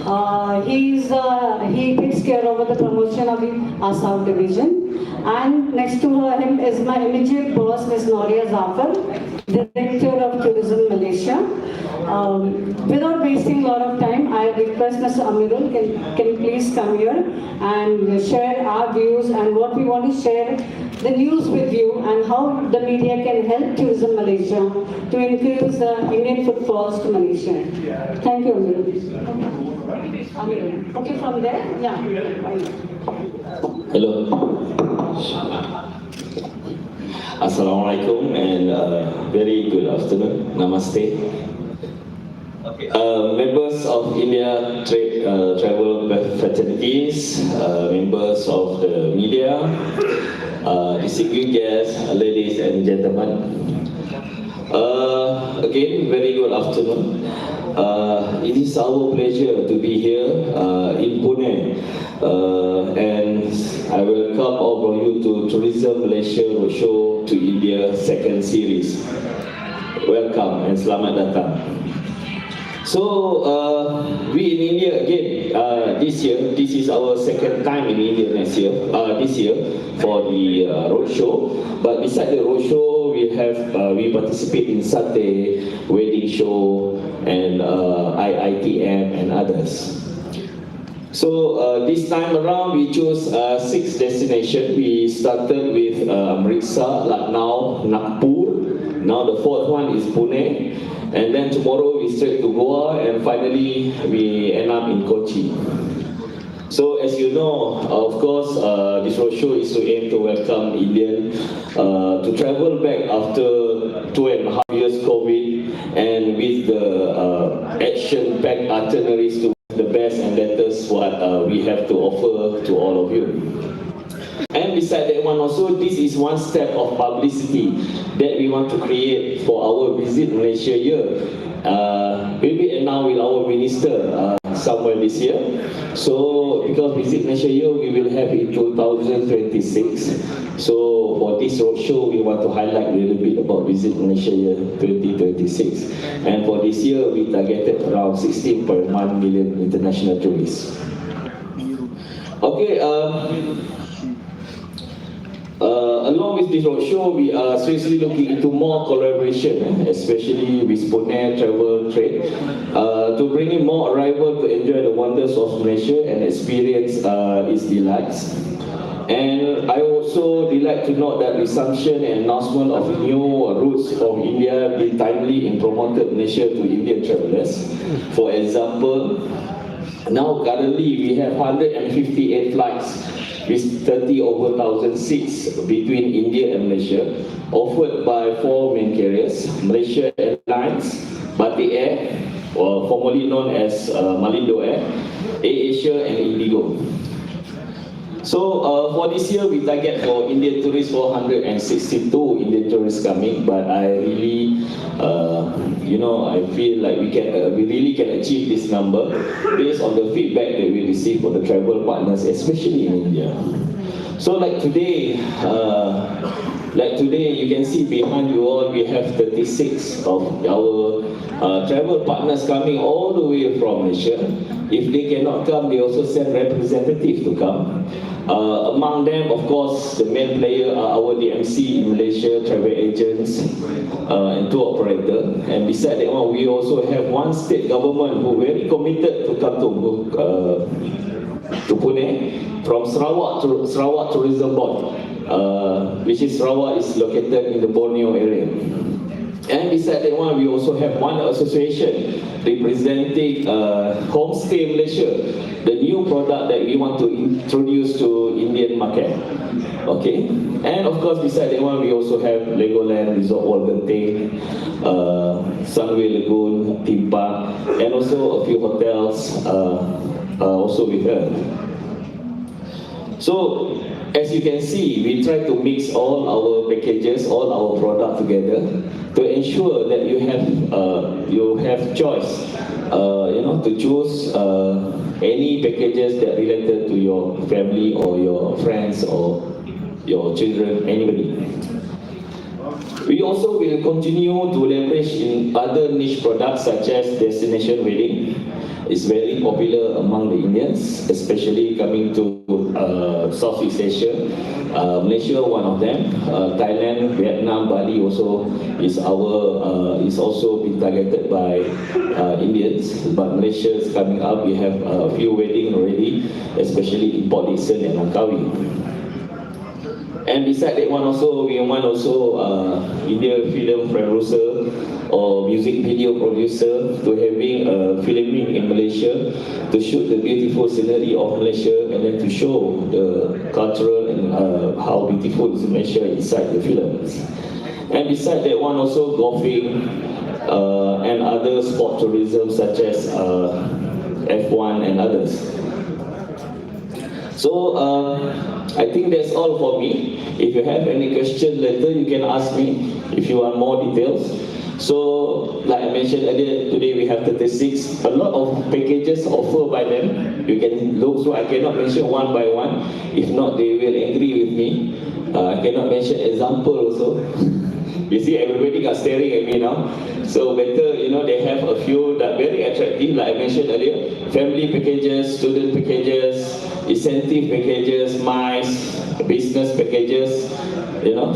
He takes care of the promotion of the Assam division. And next to him is my immediate boss, Ms. Noria Zafar, Director of Tourism Malaysia. Without wasting a lot of time, I request Mr. Amirul can please come here and share our views and what we want to share the news with you and how the media can help Tourism Malaysia to increase the Indian footfalls to Malaysia. Thank you, Amirul. Amirul. Okay, from there? Yeah. Hello. Assalamualaikum and very good afternoon. Namaste. Members of India Travel Fraternities, members of the media, distinguished guests, ladies and gentlemen. Again, very good afternoon. It is our pleasure to be here in Pune, and I welcome all of you to Tourism Malaysia Roadshow to India second series. Welcome and selamat datang. So, we in India again, this year, this is our second time in India this year for the roadshow. But beside the roadshow, we participate in Satay, wedding show, and IITM and others. So this time around, we chose 6 destinations. We started with Amritsar, Lucknow, Nagpur. Now the 4th one is Pune. And then tomorrow we straight to Goa, and finally we end up in Kochi. So as you know, of course, this roadshow is to aim to welcome Indian to travel back after 2.5 years COVID, and with the action-packed itineraries to the best and latest what we have to offer to all of you. And beside that one also, this is one step of publicity that we want to create for our Visit Malaysia year. Will be announced with our minister somewhere this year. So because Visit Malaysia year we will have in 2026. So for this roadshow we want to highlight a little bit about Visit Malaysia year 2026. And for this year we targeted around 16.1 million international tourists. Okay. Along with this roadshow, we are seriously looking into more collaboration, especially with Pune Travel Trade, to bring in more arrival to enjoy the wonders of Malaysia and experience its delights. And I also delight to note that resumption and announcement of new routes from India have been timely and promoted Malaysia to Indian travelers. For example, now currently we have 158 flights with 30,000 seats between India and Malaysia, offered by 4 main carriers: Malaysia Airlines, Batik Air, or formerly known as Malindo Air, AirAsia and Indigo. So for this year, we target for Indian tourists 462 Indian tourists coming, but I really, I feel like we really can achieve this number based on the feedback that we receive from the travel partners, especially in India. So like today, you can see behind you all, we have 36 of our travel partners coming all the way from Malaysia. If they cannot come, they also send representatives to come. Among them, of course, the main player are our DMC in Malaysia, travel agents, and tour operator. And beside that one, we also have one state government who very committed to come to Pune from Sarawak Tourism Board, which is Sarawak is located in the Borneo area. And beside that one, we also have one association representing Homestay Malaysia, the new product that we want to introduce to Indian market. Okay, and of course beside that one, we also have Legoland, Resort World Genting, Sunway Lagoon, Theme Park, and also a few hotels also with her. So as you can see, we try to mix all our packages, all our products together to ensure that you have choice, to choose any packages that related to your family or your friends or your children, anybody. We also will continue to leverage in other niche products such as destination wedding, is very popular among the Indians, especially coming to Southeast Asia. Malaysia, one of them. Thailand, Vietnam, Bali also is also been targeted by Indians. But Malaysia is coming up. We have a few weddings already, especially in Port Dickson and Langkawi. And beside that one also, we want also Indian film producer or music video producer to having filming in Malaysia to shoot the beautiful scenery of Malaysia and then to show the cultural and how beautiful is Malaysia inside the films. And beside that one also golfing and other sport tourism such as F1 and others. So I think that's all for me. If you have any question later, you can ask me if you want more details. So like I mentioned earlier, today we have 36, a lot of packages offered by them. You can look, so I cannot mention one by one. If not, they will agree with me. I cannot mention example also. You see, everybody got staring at me now. So better, they have a few that very attractive, like I mentioned earlier, family packages, student packages, incentive packages, MICE, business packages,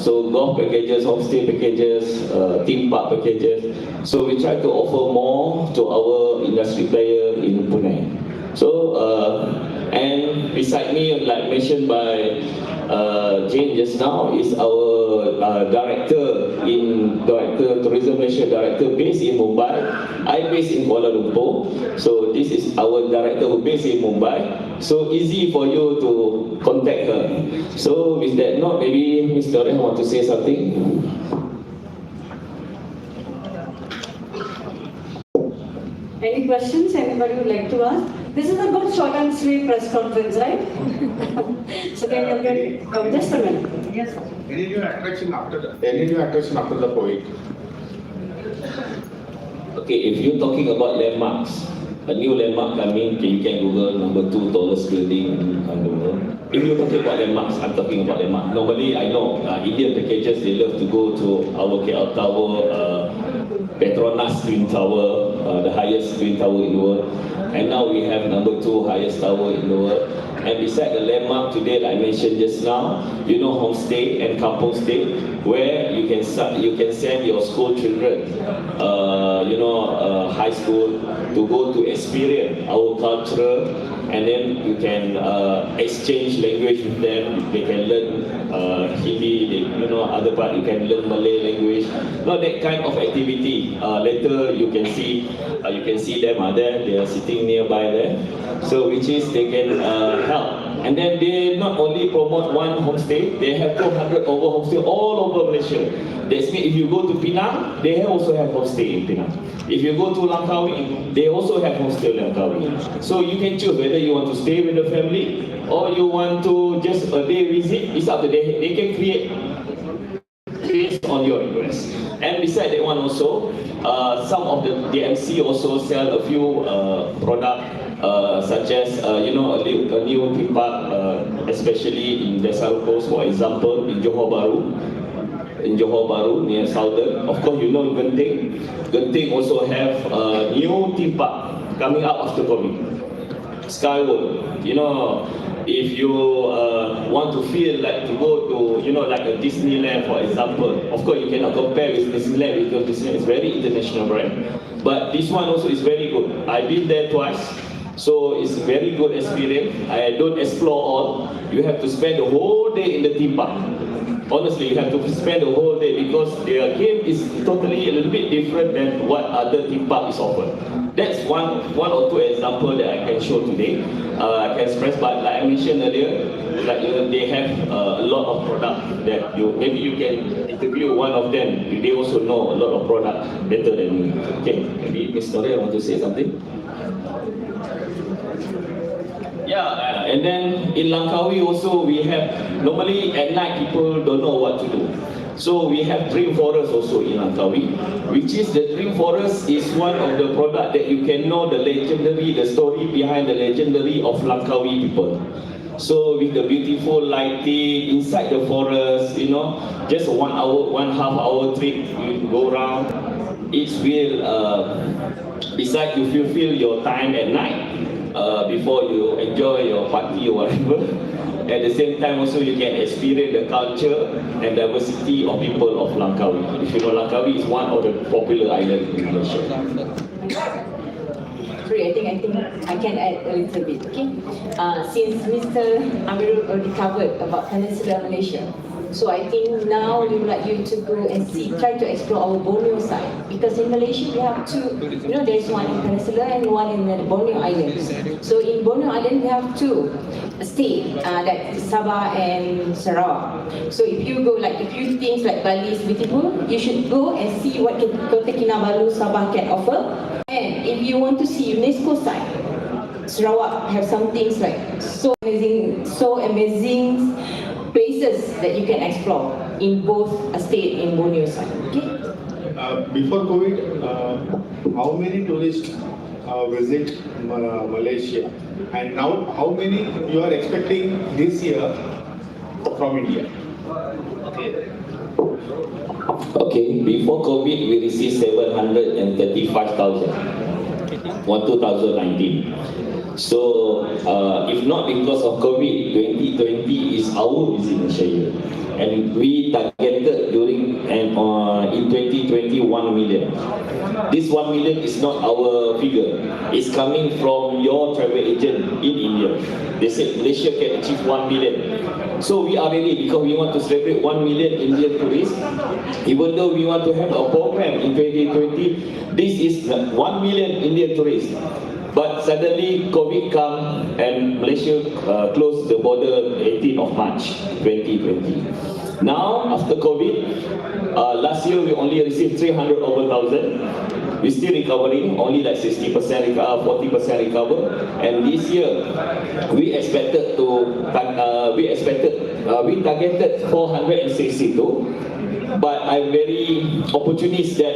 so golf packages, homestay packages, theme park packages. So we try to offer more to our industry player in Pune. So, and beside me, like mentioned by Jane just now, is our director Tourism Malaysia director based in Mumbai. I based in Kuala Lumpur. So this is our director who based in Mumbai. So easy for you to contact her. So with that note, maybe Ms. Doreen want to say something. Any questions anybody would like to ask? This is a good short and sweet press conference, right? So can you come just a minute? Yes. Any new attraction after the poet? Okay, if you're talking about landmarks, a new landmark coming, you can Google number 2 tallest building in the world. If you're talking about landmarks, I'm talking about landmarks. Normally, I know Indian packages, they love to go to our KL Tower, Petronas Twin Tower, the highest twin tower in the world. And now we have number 2 highest tower in the world. And beside the landmark today, like I mentioned just now, homestay and kampung stay, where you can send your school children, high school, to go to experience our culture, and then you can exchange language with them. They can learn Hindi, other part you can learn Malay language. That kind of activity. Later you can see them are there. They are sitting nearby there. So which is they can help. And then they not only promote one homestay, they have 200 over homestay all over Malaysia. That's mean if you go to Penang, they also have homestay in Penang. If you go to Langkawi, they also have homestay in Langkawi. So you can choose whether you want to stay with the family or you want to just a day visit. It's up to them. They can create based on your request. And beside that one also, some of the DMC also sell a few products such as a new theme park, especially in Desaru Coast, for example, in Johor Bahru near Southern. Of course, Genting. Genting also have a new theme park coming up after COVID. Skyward. If you want to feel like to go to, like a Disneyland, for example. Of course, you cannot compare with Disneyland because Disneyland is very international brand. But this one also is very good. I've been there twice. So it's a very good experience. I don't explore all. You have to spend the whole day in the theme park. Honestly, you have to spend the whole day because their game is totally a little bit different than what other theme park is offered. That's one or two examples that I can show today. I can express, but like I mentioned earlier, they have a lot of product that maybe you can interview one of them. They also know a lot of product better than me. Okay, maybe Ms. Noria want to say something? Yeah, and then in Langkawi also we have, normally at night people don't know what to do. So we have Dream Forest also in Langkawi, which is the Dream Forest is one of the product that you can know the story behind the legendary of Langkawi people. So with the beautiful lighting inside the forest, just 1.5 hour trip, you go around. It will besides you fulfill your time at night before you enjoy your party or whatever. At the same time also you can experience the culture and diversity of people of Langkawi. If you know, Langkawi is one of the popular islands in Malaysia. Sorry, I think I can add a little bit, okay? Since Mr. Amirul already covered about Peninsula Malaysia, so I think now we would like you to go and see, try to explore our Borneo side. Because in Malaysia we have two, there's one in Peninsula and one in the Borneo Islands. So in Borneo Island we have two states, that is Sabah and Sarawak. So if you go, like if you think like Bali is beautiful, you should go and see what Kota Kinabalu Sabah can offer. And if you want to see UNESCO side, Sarawak have some things like so amazing places that you can explore in both state in Borneo side. Okay. Before COVID, how many tourists visit Malaysia? And now, how many you are expecting this year from India? Okay, before COVID we received 735,000 for 2019. So if not because of COVID, 2020 is our Malaysia year, and we targeted during and in 2020 1 million. This 1 million is not our figure. It's coming from your travel agent in India. They said Malaysia can achieve 1 million. So we are ready because we want to celebrate 1 million Indian tourists. Even though we want to have a program in 2020, this is 1 million Indian tourists. But suddenly COVID come and Malaysia closed the border 18th of March 2020. Now after COVID, last year we only received 300 over 1,000. We're still recovering, only like 60%, 40% recover. And this year we expected we targeted 462. But I'm very opportunist that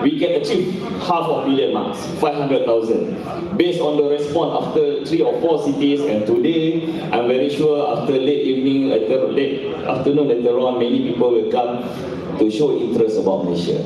we can achieve half of million marks, 500,000. Based on the response after 3 or 4 cities, and today I'm very sure after late afternoon later on, many people will come to show interest about Malaysia.